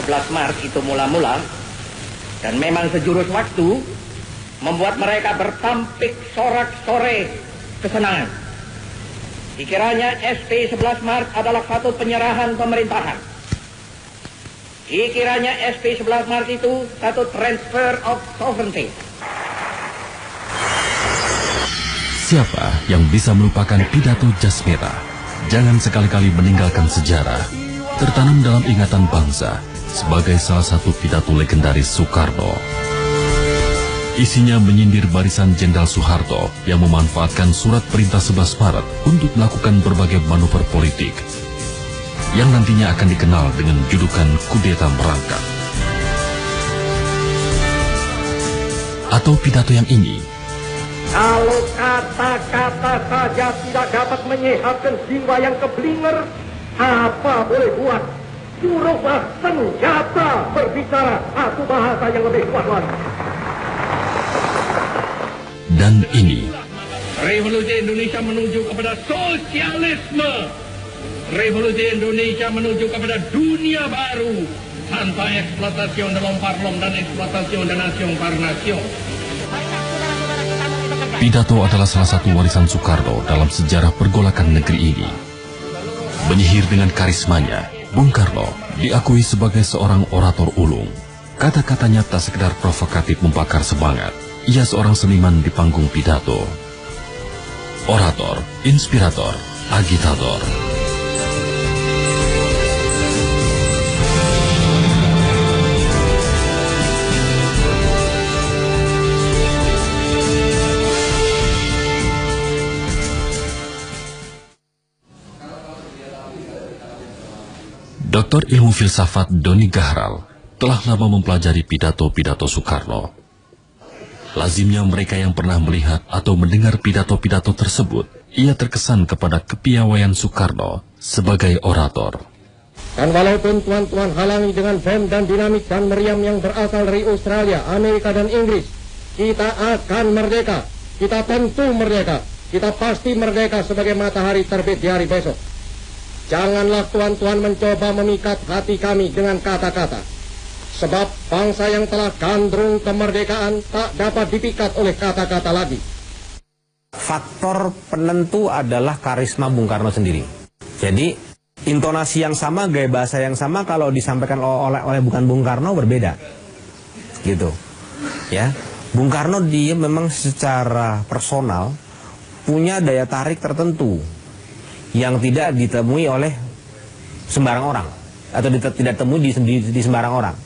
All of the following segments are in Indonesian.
11 Maret itu mula-mula, dan memang sejurus waktu, membuat mereka bertampik sorak-sore kesenangan. Dikiranya SP 11 Maret adalah satu penyerahan pemerintahan. Dikiranya SP 11 Maret itu satu transfer of sovereignty. Siapa yang bisa melupakan pidato Jasmeta? Jangan sekali-kali meninggalkan sejarah, tertanam dalam ingatan bangsa sebagai salah satu pidato legendaris Soekarno. Isinya menyindir barisan Jenderal Soeharto yang memanfaatkan surat perintah 11 Maret untuk melakukan berbagai manuver politik yang nantinya akan dikenal dengan julukan kudeta merangkak. Atau pidato yang ini, kalau kata-kata saja tidak dapat menyehatkan jiwa yang keblinger, apa boleh buat? Suruhlah senjata berbicara satu bahasa yang lebih kuat lagi. dan ini. Revolusi Indonesia menuju kepada sosialisme. Revolusi Indonesia menuju kepada dunia baru tanpa eksploitasi parlom dan eksploitasi nation par nation. Pidato adalah salah satu warisan Soekarno dalam sejarah pergolakan negeri ini. Menyihir dengan karismanya, Bung Karno diakui sebagai seorang orator ulung. Kata-katanya tak sekedar provokatif membakar semangat. Ia seorang seniman di panggung pidato. Orator, inspirator, agitator. Doktor Ilmu Filsafat Doni Gahral telah lama mempelajari pidato-pidato Soekarno. Lazimnya mereka yang pernah melihat atau mendengar pidato-pidato tersebut, ia terkesan kepada kepiawaian Soekarno sebagai orator. Dan walaupun tuan-tuan halangi dengan bom dan dinamit dan meriam yang berasal dari Australia, Amerika dan Inggris, kita akan merdeka. Kita tentu merdeka. Kita pasti merdeka sebagai matahari terbit di hari besok. Janganlah tuan-tuan mencoba memikat hati kami dengan kata-kata. Sebab bangsa yang telah gandrung kemerdekaan tak dapat dipikat oleh kata-kata lagi. Faktor penentu adalah karisma Bung Karno sendiri. Jadi, intonasi yang sama, gaya bahasa yang sama kalau disampaikan oleh bukan Bung Karno berbeda. Gitu. Ya. Bung Karno dia memang secara personal punya daya tarik tertentu yang tidak ditemui oleh sembarang orang atau tidak temui di sembarang orang.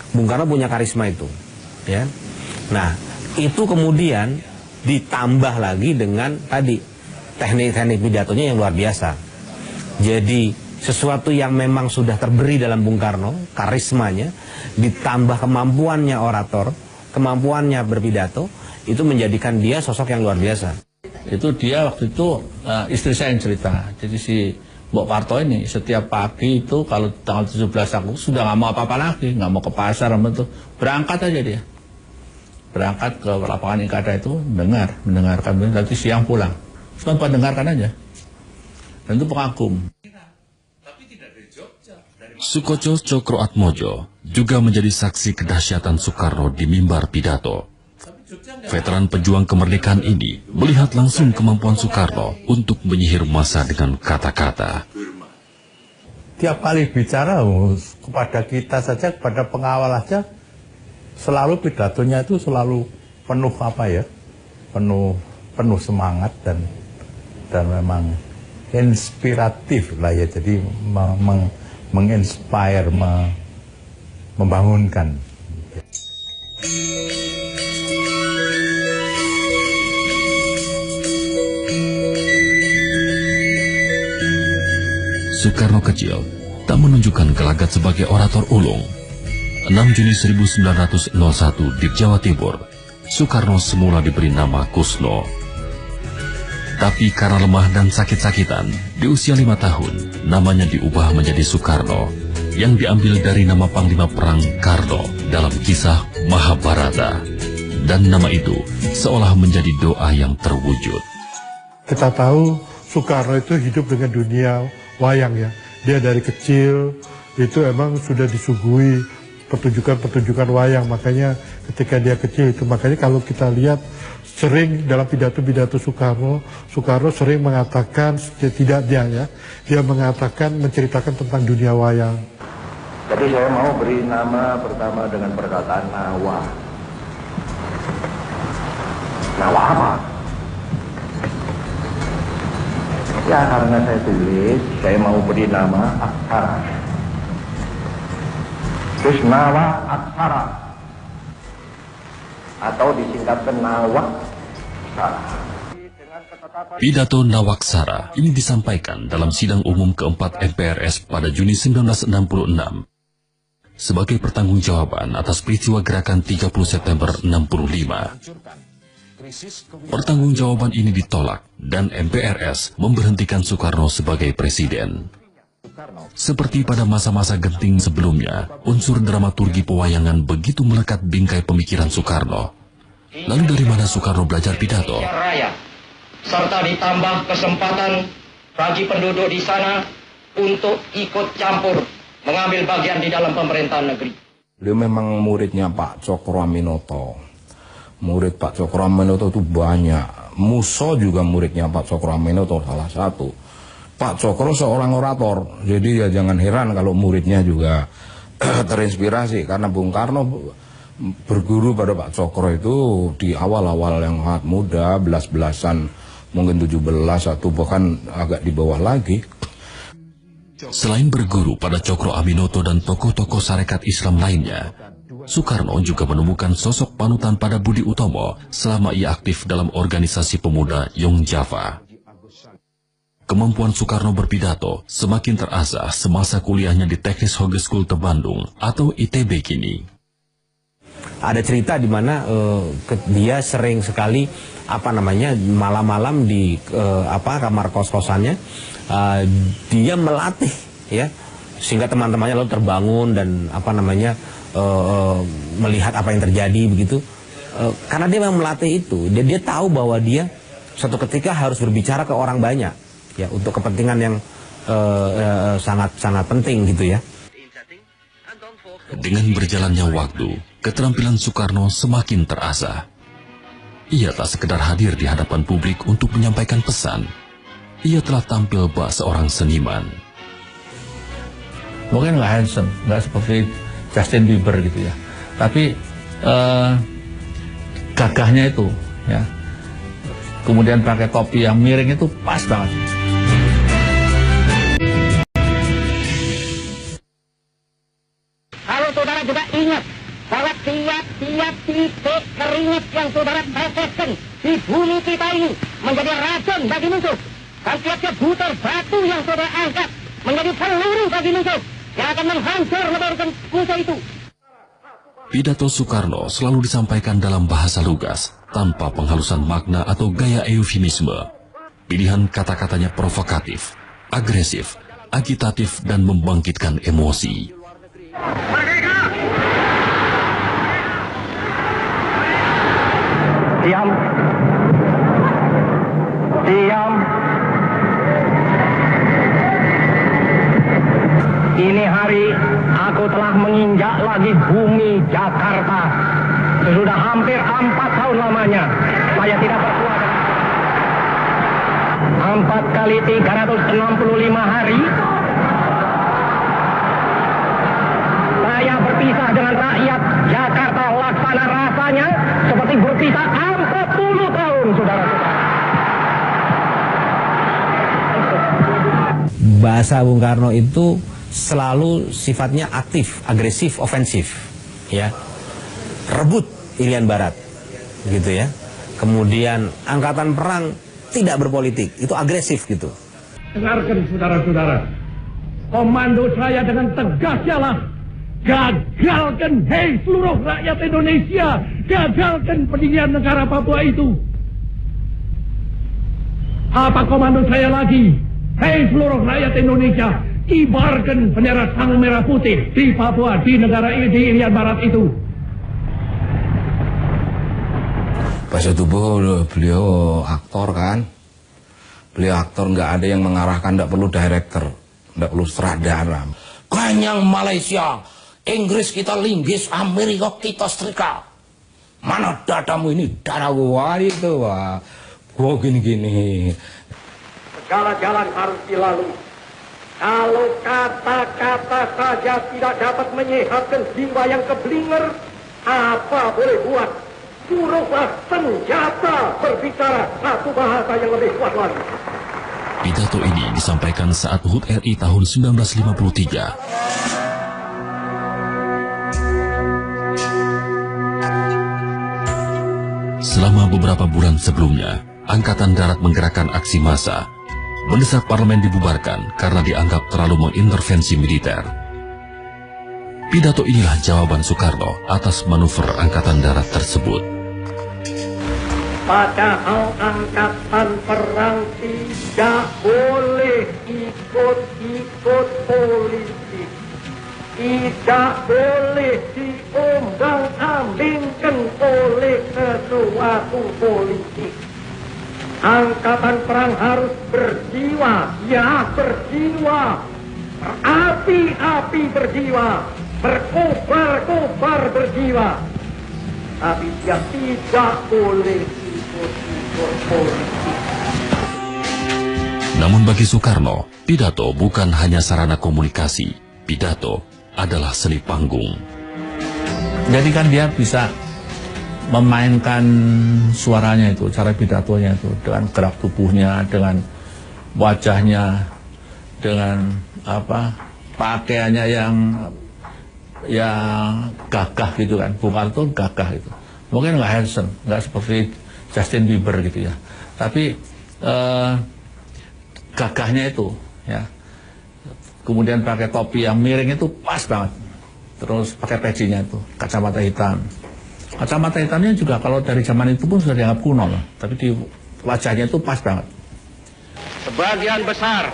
Bung Karno punya karisma itu, ya. Nah, itu kemudian ditambah lagi dengan tadi teknik-teknik pidatonya yang luar biasa. Jadi sesuatu yang memang sudah terberi dalam Bung Karno, karismanya, ditambah kemampuannya orator, kemampuannya berpidato, itu menjadikan dia sosok yang luar biasa. Itu dia waktu itu istri saya yang cerita. Jadi si Mbok Parto ini setiap pagi itu kalau tanggal 17 Agustus sudah nggak mau apa-apa lagi, nggak mau ke pasar, berangkat aja dia. Berangkat ke lapangan Ikada itu mendengarkan, nanti siang pulang. Cuma mendengarkan aja. Dan itu pengagum. Sukoco Cokroatmojo juga menjadi saksi kedahsyatan Soekarno di mimbar pidato. Veteran pejuang kemerdekaan ini melihat langsung kemampuan Soekarno untuk menyihir massa dengan kata-kata. Tiap kali bicara kepada kita saja, kepada pengawal saja, selalu pidatonya itu selalu penuh penuh semangat dan memang inspiratif lah ya. Jadi menginspire, membangunkan. Soekarno kecil tak menunjukkan gelagat sebagai orator ulung. 6 Juni 1901 di Jawa Timur, Soekarno semula diberi nama Kusno. Tapi karena lemah dan sakit-sakitan, di usia 5 tahun, namanya diubah menjadi Soekarno, yang diambil dari nama Panglima Perang Karno dalam kisah Mahabharata. Dan nama itu seolah menjadi doa yang terwujud. Kita tahu Soekarno itu hidup dengan dunia wayang ya. Dia dari kecil itu emang sudah disuguhi pertunjukan-pertunjukan wayang. Makanya ketika dia kecil itu, makanya kalau kita lihat sering dalam pidato-pidato Soekarno sering mengatakan, tidak dia mengatakan, menceritakan tentang dunia wayang. Jadi saya mau beri nama pertama dengan perkataan Nawa. Nawa apa? Ya karena saya tulis, saya mau beri nama Aksara. Terus Nawa Aksara, atau disingkatkan Nawaksara. Pidato Nawaksara ini disampaikan dalam sidang umum keempat MPRS pada Juni 1966 sebagai pertanggungjawaban atas peristiwa gerakan 30 September 65. Pertanggungjawaban ini ditolak dan MPRS memberhentikan Soekarno sebagai presiden. Seperti pada masa-masa genting sebelumnya, unsur dramaturgi pewayangan begitu melekat bingkai pemikiran Soekarno. Lalu dari mana Soekarno belajar pidato? Serta ditambah kesempatan bagi penduduk di sana untuk ikut campur mengambil bagian di dalam pemerintahan negeri. Beliau memang muridnya Pak Cokro Aminoto. Murid Pak Cokro Aminoto itu banyak. Muso juga muridnya Pak Cokro Aminoto salah satu. Pak Cokro seorang orator, jadi ya jangan heran kalau muridnya juga terinspirasi. Karena Bung Karno berguru pada Pak Cokro itu di awal-awal yang sangat muda, belas-belasan, mungkin 17 atau bahkan agak di bawah lagi. Selain berguru pada Cokro Aminoto dan tokoh-tokoh Sarekat Islam lainnya, Soekarno juga menemukan sosok panutan pada Budi Utomo selama ia aktif dalam organisasi pemuda Young Java. Kemampuan Soekarno berpidato semakin terasah semasa kuliahnya di Teknis Hogeschool Bandung atau ITB kini. Ada cerita di mana dia sering sekali malam-malam di kamar kos-kosannya dia melatih ya, sehingga teman-temannya lalu terbangun dan melihat apa yang terjadi begitu. Karena dia memang melatih itu, dia tahu bahwa dia suatu ketika harus berbicara ke orang banyak ya, untuk kepentingan yang sangat penting gitu ya. Dengan berjalannya waktu, keterampilan Soekarno semakin terasah. Ia tak sekedar hadir di hadapan publik untuk menyampaikan pesan. Ia telah tampil bak seorang seniman. Mungkin nggak handsome, nggak seperti Justin Bieber gitu ya. Tapi gagahnya itu ya. Kemudian pakai topi yang miring itu pas banget. Saudara juga ingat bahwa tiap-tiap titik keringat yang saudara teteskan di bumi kita ini menjadi racun bagi musuh. Dan tiap-tiap butir batu yang saudara angkat menjadi peluru bagi musuh yang akan menghancur lebarkan musuh itu. Pidato Soekarno selalu disampaikan dalam bahasa lugas, tanpa penghalusan makna atau gaya eufemisme. Pilihan kata-katanya provokatif, agresif, agitatif, dan membangkitkan emosi. Diam. Diam. Ini hari aku telah menginjak lagi bumi Jakarta. Sudah hampir 4 tahun lamanya saya tidak berkuasa. 4 kali 365 hari saya berpisah dengan rakyat Jakarta, laksana rasanya seperti berpisah 40 tahun, saudara-saudara. Bahasa Bung Karno itu selalu sifatnya aktif, agresif, ofensif, ya. Rebut Irian Barat, gitu ya. Kemudian angkatan perang tidak berpolitik, itu agresif gitu. Dengarkan saudara-saudara, komando saya dengan tegas ialah gagalkan, hei seluruh rakyat Indonesia, gagalkan pendirian negara Papua itu. Apa komando saya lagi? Hei seluruh rakyat Indonesia, kibarkan bendera sang merah putih di Papua, di negara ini, di Irian Barat itu. Bahasa tubuh beliau aktor kan. Beliau aktor, nggak ada yang mengarahkan, nggak perlu director, nggak perlu sutradara. Ganyang Malaysia, Inggris kita linggis, Amerika kita setrika. Mana dadamu ini, dadaku, wah itu, wah. Gua gini-gini. Segala jalan harus dilalui. Kalau kata-kata saja tidak dapat menyehatkan jiwa yang keblinger, apa boleh buat? Suruhlah senjata berbicara satu bahasa yang lebih kuat lagi. Pidato ini disampaikan saat HUT RI tahun 1953. Selama beberapa bulan sebelumnya, Angkatan Darat menggerakkan aksi massa, mendesak parlemen dibubarkan karena dianggap terlalu mengintervensi militer. Pidato inilah jawaban Soekarno atas manuver Angkatan Darat tersebut. Padahal angkatan perang tidak boleh ikut-ikut politik. Tidak boleh diombang-ambingkan oleh sesuatu politik. Angkatan perang harus berjiwa, ya berjiwa, berapi-api berjiwa, berkobar-kobar berjiwa. Tapi dia tidak boleh ikut-ikut politik. Namun bagi Soekarno, pidato bukan hanya sarana komunikasi. Pidato adalah seni panggung. Jadi kan dia bisa memainkan suaranya itu, cara pidatonya itu, dengan gerak tubuhnya, dengan wajahnya, dengan pakaiannya yang gagah gitu kan. Bung Karno gagah itu. Mungkin nggak handsome, nggak seperti Justin Bieber gitu ya. Tapi gagahnya itu, ya. Kemudian pakai topi yang miring itu pas banget. Terus pakai pecinya itu, kacamata hitam. Kacamata hitamnya juga kalau dari zaman itu pun sudah dianggap kuno loh. Tapi di wajahnya itu pas banget. Sebagian besar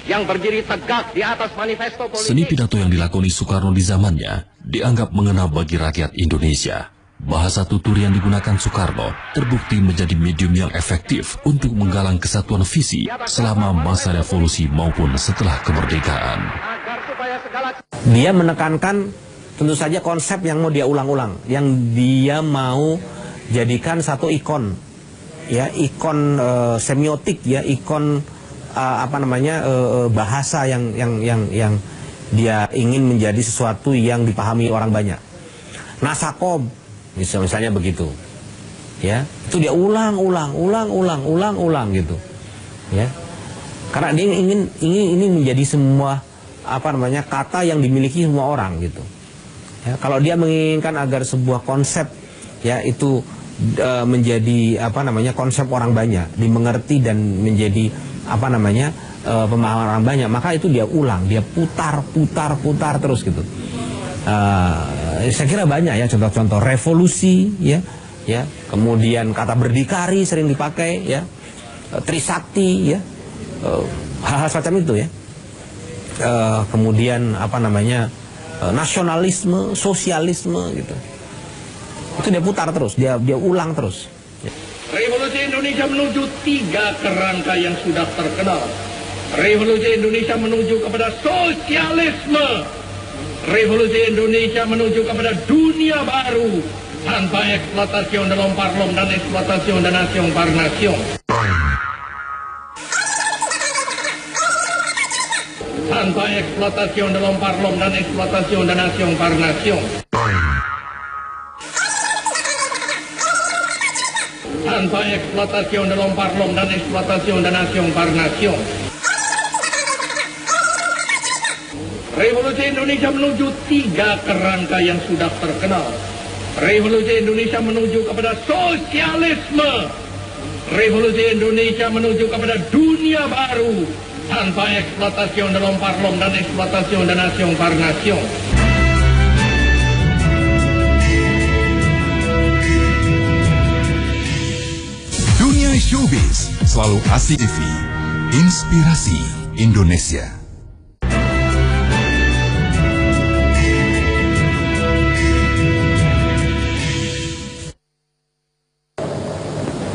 yang berdiri tegak di atas manifesto politik. Seni pidato yang dilakoni Soekarno di zamannya dianggap mengena bagi rakyat Indonesia. Bahasa tutur yang digunakan Soekarno terbukti menjadi medium yang efektif untuk menggalang kesatuan visi selama masa revolusi maupun setelah kemerdekaan. Dia menekankan tentu saja konsep yang mau dia ulang-ulang, yang dia mau jadikan satu ikon, ya ikon semiotik, ya ikon bahasa yang dia ingin menjadi sesuatu yang dipahami orang banyak. Nasakom, misalnya begitu, ya itu dia ulang gitu, ya karena dia ingin ini menjadi semua kata yang dimiliki semua orang gitu. Ya, kalau dia menginginkan agar sebuah konsep ya itu menjadi konsep orang banyak, dimengerti dan menjadi pemahaman orang banyak, maka itu dia ulang, dia putar terus gitu. Saya kira banyak ya contoh-contoh revolusi, ya kemudian kata berdikari sering dipakai, ya trisakti, ya hal-hal semacam itu, ya kemudian nasionalisme, sosialisme gitu. Itu dia putar terus, dia ulang terus. Revolusi Indonesia menuju 3 kerangka yang sudah terkenal. Revolusi Indonesia menuju kepada sosialisme. Revolusi Indonesia menuju kepada dunia baru tanpa eksploitasi dalam parlom dan eksploitasi dan nation par nation. Tanpa eksploitasi dalam parlom dan eksploitasi dan nation par nation. Tanpa eksploitasi dalam parlom dan eksploitasi dan nation par nation. Revolusi Indonesia menuju 3 kerangka yang sudah terkenal. Revolusi Indonesia menuju kepada sosialisme. Revolusi Indonesia menuju kepada dunia baru tanpa eksploitasi dalam parlom dan eksploitasi dan nation par nation. Dunia Showbiz selalu asik TV. Inspirasi Indonesia.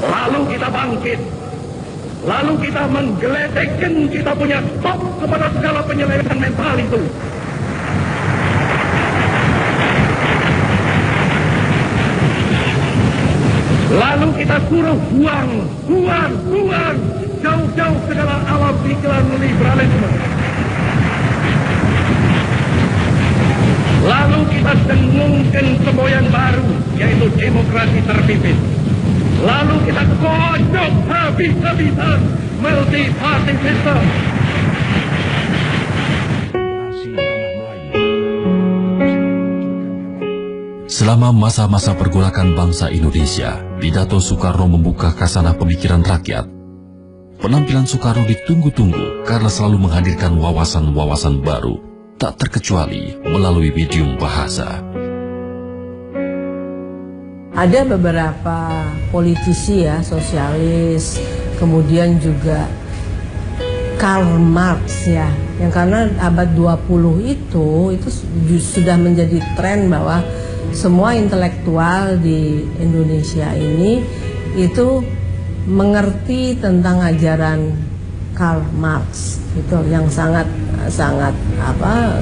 Lalu kita bangkit. Lalu kita menggeledekan, kita punya stop kepada segala penyelewengan mental itu. Lalu kita suruh buang jauh-jauh ke dalam alam pikiran liberalisme. Lalu kita dengungkan semboyan baru, yaitu demokrasi terpimpin. Lalu kita kocok habis-habisan multi-party system. Selama masa-masa pergolakan bangsa Indonesia, pidato Soekarno membuka khasanah pemikiran rakyat. Penampilan Soekarno ditunggu-tunggu karena selalu menghadirkan wawasan-wawasan baru, tak terkecuali melalui medium bahasa. Ada beberapa politisi ya, sosialis, kemudian juga Karl Marx ya, yang karena abad 20 itu sudah menjadi tren bahwa semua intelektual di Indonesia ini itu mengerti tentang ajaran Karl Marx itu yang sangat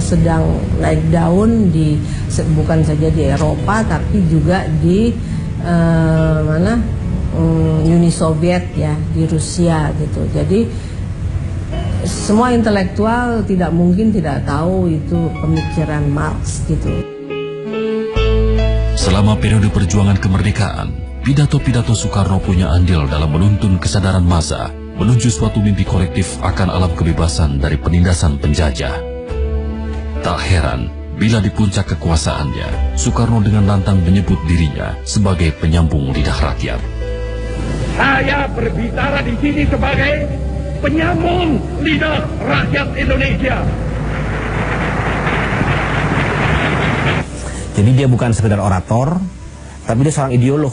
sedang naik daun bukan saja di Eropa tapi juga di Uni Soviet ya, di Rusia gitu. Jadi semua intelektual tidak mungkin tidak tahu itu pemikiran Marx gitu. Selama periode perjuangan kemerdekaan, pidato-pidato Soekarno punya andil dalam menuntun kesadaran massa, menuju suatu mimpi kolektif akan alam kebebasan dari penindasan penjajah. Tak heran bila di puncak kekuasaannya, Soekarno dengan lantang menyebut dirinya sebagai penyambung lidah rakyat. Saya berbicara di sini sebagai penyambung lidah rakyat Indonesia. Jadi dia bukan sekedar orator, tapi dia seorang ideolog.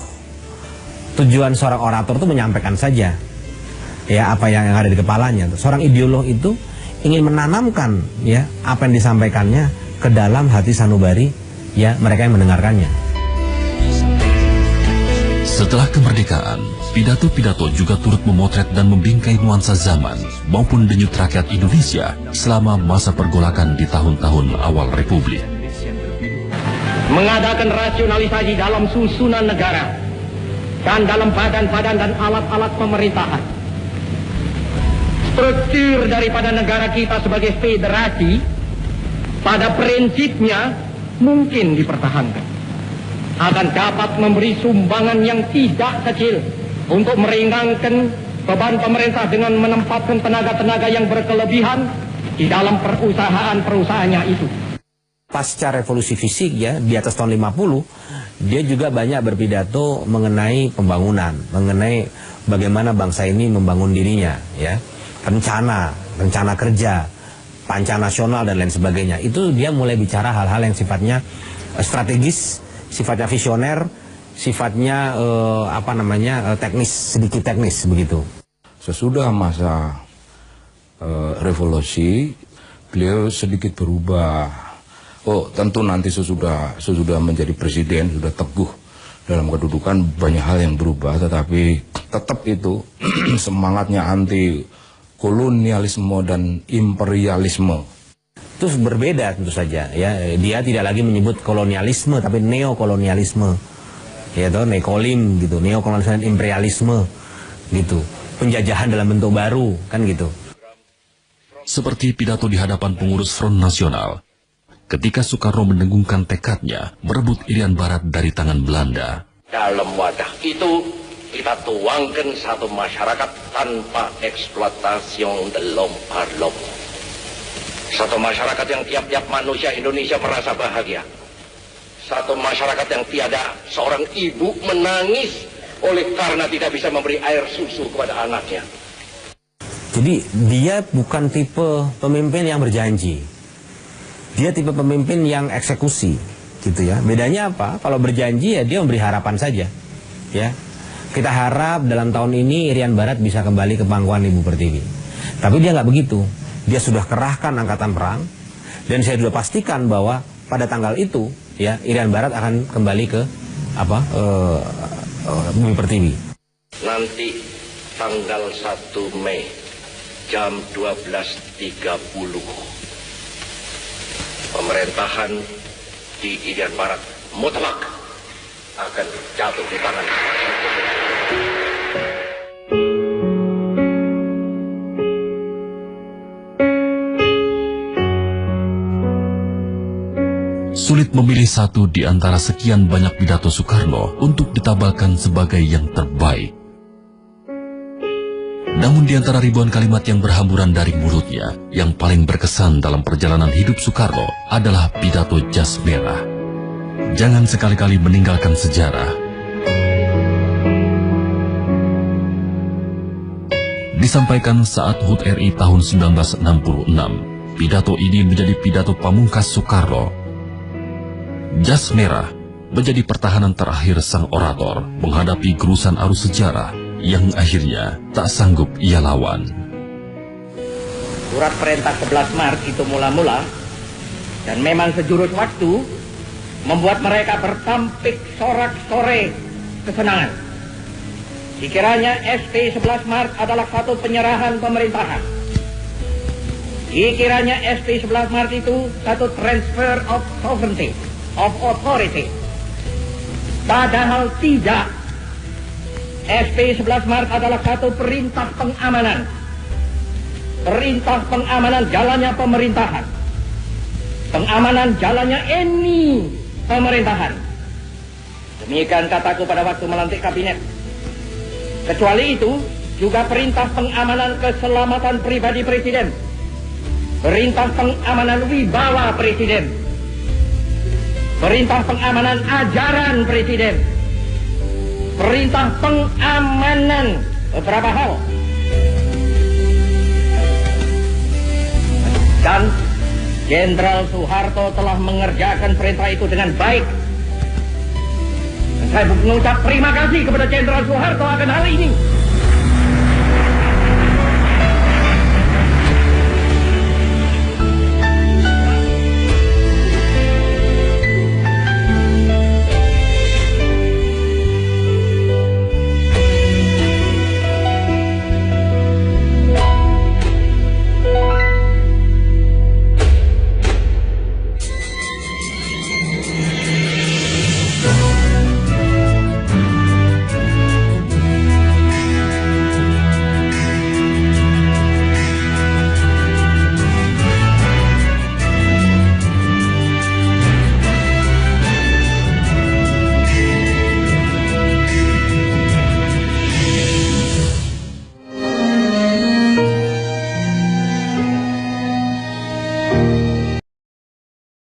Tujuan seorang orator itu menyampaikan saja ya apa yang ada di kepalanya. Seorang ideolog itu ingin menanamkan ya apa yang disampaikannya ke dalam hati sanubari ya mereka yang mendengarkannya. Setelah kemerdekaan, pidato-pidato juga turut memotret dan membingkai nuansa zaman maupun denyut rakyat Indonesia selama masa pergolakan di tahun-tahun awal Republik. Mengadakan rasionalisasi dalam susunan negara dan dalam badan-badan dan alat-alat pemerintahan. Struktur daripada negara kita sebagai federasi pada prinsipnya mungkin dipertahankan. Akan dapat memberi sumbangan yang tidak kecil untuk meringankan beban pemerintah dengan menempatkan tenaga-tenaga yang berkelebihan di dalam perusahaan-perusahaannya itu. Pasca revolusi fisik ya, di atas tahun 50, dia juga banyak berpidato mengenai pembangunan, mengenai bagaimana bangsa ini membangun dirinya, ya, rencana kerja, panca nasional dan lain sebagainya. Itu dia mulai bicara hal-hal yang sifatnya strategis, sifatnya visioner, sifatnya teknis, sedikit teknis begitu. Sesudah masa revolusi, beliau sedikit berubah. Oh, tentu nanti sesudah menjadi presiden, sudah teguh dalam kedudukan, banyak hal yang berubah, tetapi tetap itu semangatnya anti kolonialisme dan imperialisme. Itu berbeda tentu saja, ya. Dia tidak lagi menyebut kolonialisme, tapi neokolonialisme, ya, toh, nekolim gitu, neokolonialisme dan imperialisme, gitu. Penjajahan dalam bentuk baru, kan gitu. Seperti pidato di hadapan pengurus Front Nasional, ketika Soekarno mendengungkan tekadnya merebut Irian Barat dari tangan Belanda. Dalam wadah itu kita tuangkan satu masyarakat tanpa eksploitasi delom-parlom. Satu masyarakat yang tiap-tiap manusia Indonesia merasa bahagia. Satu masyarakat yang tiada seorang ibu menangis oleh karena tidak bisa memberi air susu kepada anaknya. Jadi dia bukan tipe pemimpin yang berjanji. Dia tipe pemimpin yang eksekusi, gitu ya. Bedanya apa? Kalau berjanji ya dia memberi harapan saja, ya. Kita harap dalam tahun ini Irian Barat bisa kembali ke pangkuan Ibu Pertiwi. Tapi dia nggak begitu. Dia sudah kerahkan angkatan perang dan saya sudah pastikan bahwa pada tanggal itu, ya, Irian Barat akan kembali ke Bumi Pertiwi. Nanti tanggal 1 Mei jam 12.30. Pemerintahan di Irian Barat mutlak akan jatuh di tangan Sulit memilih satu di antara sekian banyak pidato Soekarno untuk ditabalkan sebagai yang terbaik. Namun di antara ribuan kalimat yang berhamburan dari mulutnya, yang paling berkesan dalam perjalanan hidup Soekarno adalah pidato Jas Merah. Jangan sekali-kali meninggalkan sejarah. Disampaikan saat HUT RI tahun 1966, pidato ini menjadi pidato pamungkas Soekarno. Jas Merah menjadi pertahanan terakhir sang orator menghadapi gerusan arus sejarah yang akhirnya tak sanggup ia lawan. Surat perintah 11 Maret itu mula-mula dan memang sejurus waktu membuat mereka bertampik sorak-sore kesenangan. Dikiranya SP 11 Maret adalah satu penyerahan pemerintahan. Dikiranya SP 11 Maret itu satu transfer of sovereignty, of authority. Padahal tidak. SP 11 Maret adalah satu perintah pengamanan. Perintah pengamanan jalannya pemerintahan. Pengamanan jalannya ini pemerintahan. Demikian kataku pada waktu melantik kabinet. Kecuali itu, juga perintah pengamanan keselamatan pribadi Presiden. Perintah pengamanan wibawa Presiden. Perintah pengamanan ajaran Presiden. Perintah pengamanan beberapa hal. Dan Jenderal Soeharto telah mengerjakan perintah itu dengan baik. Dan saya mengucap terima kasih kepada Jenderal Soeharto akan hal ini.